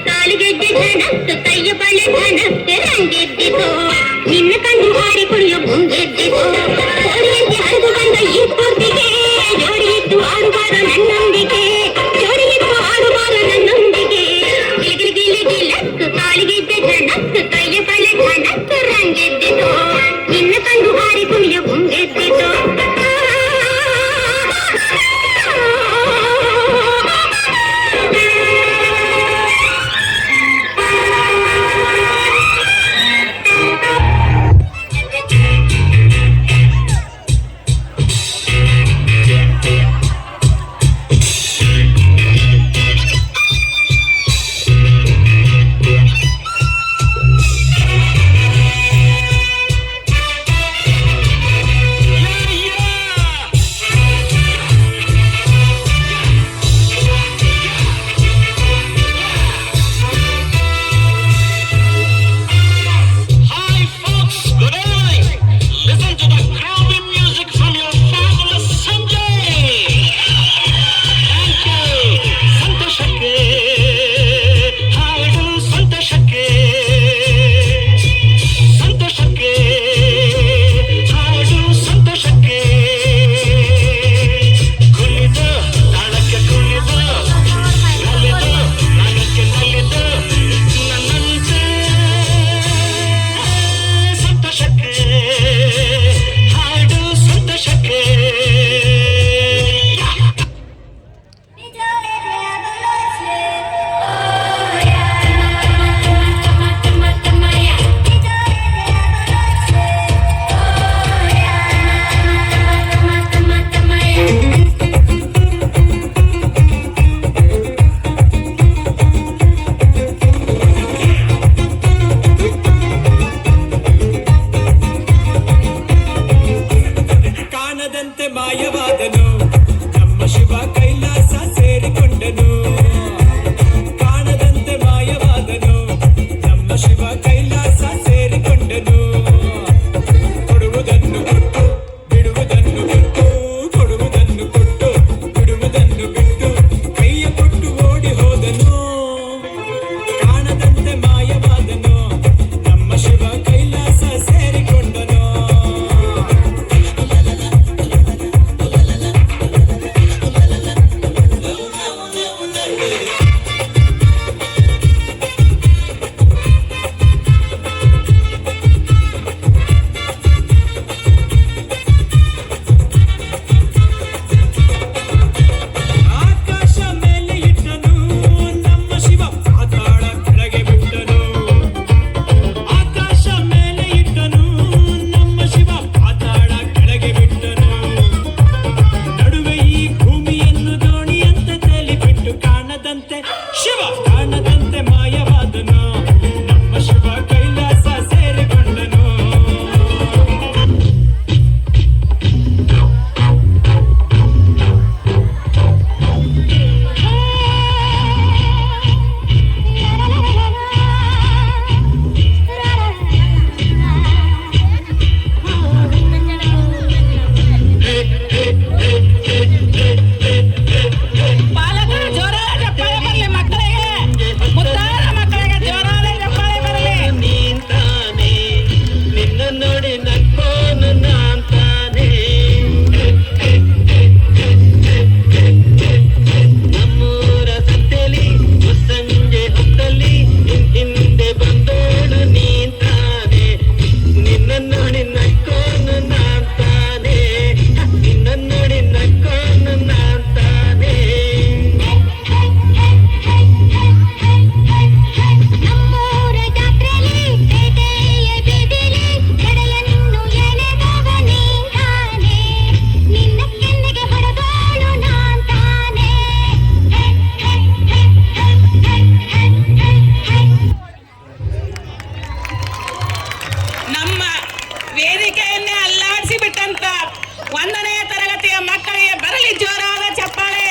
ಕಾಲಿಗೆಜ್ಜೆ ಧನಕ್ ಕೈಯ ಬಳೆ ಧನಕ್ ರಂಗೆದ್ದಿತು ನಿನ್ನ ಕಣ್ಣು ಹಾರಿ ಕುಡಿಯೋ ಮುಂಗೆದ್ದಿತು ಜೋಡಿಯಂತೆ ಹರಿದು ಬಂದ ಈ ಸ್ಫೂರ್ತಿಗೆ ಜೋಡಿಯಿದ್ದು ಆಡುವಾರ ನನ್ನೊಂದಿಗೆ ಜೋಡಿಯಿದ್ದು ಆಡುವಾರ ನನ್ನೊಂದಿಗೆ ಗಿಲಿಗಿಲಿಗಿಲಕ್ ಕಾಲಿಗೆಜ್ಜೆ ಧನಕ್ ಕೈಯ ಬಳೆ ಧನಕ್ ರಂಗೆದ್ದಿತು ನಿನ್ನ ಕಣ್ಣು ಹಾರಿ ಕುಡಿಯೋ ಮುಂಗೆದ್ದಿತು ಮಾಯವಾದನು ನಮ್ಮ ಶಿವ ಕೈಲಾಸ ಸೇರಿಕೊಂಡನು ಕಾಣದಂತೆ ಮಾಯವಾದನು ನಮ್ಮ ಶಿವ ಕೈಲಾಸ ಸೇರಿಕೊಂಡನು ಕೊಡುವುದನ್ನು ಕೊಟ್ಟು ಬಿಡುವುದನ್ನು ಬಿಟ್ಟು ಕೊಡುವುದನ್ನು ಕೊಟ್ಟು ಬಿಡುವುದನ್ನು ಬಿಟ್ಟು ಕೈಯ ಕೊಟ್ಟು ಓಡಿ ಹೋದನು ಕಾಣದಂತೆ ಮಾಯವಾದನು ನಮ್ಮ ಶಿವ ಕೈಲಾಸ ಸೇರಿಕೊಂಡನು ಶಿವ ಕಾಣದಂತೆ ಮಾಯವಾದನು ನಮ್ಮ ಶಿವ ಕೈಲಾಸ ಸೇರಿಕೊಂಡನು ವೇದಿಕೆಯನ್ನೇ ಅಲ್ಲಾಡಿಸಿ ಬಿಟ್ಟಂತ 1ನೇ ತರಗತಿಯ ಮಕ್ಕಳಿಗೆ ಬರಲಿ ಜೋರಾದ ಚಪ್ಪಾಳೆ.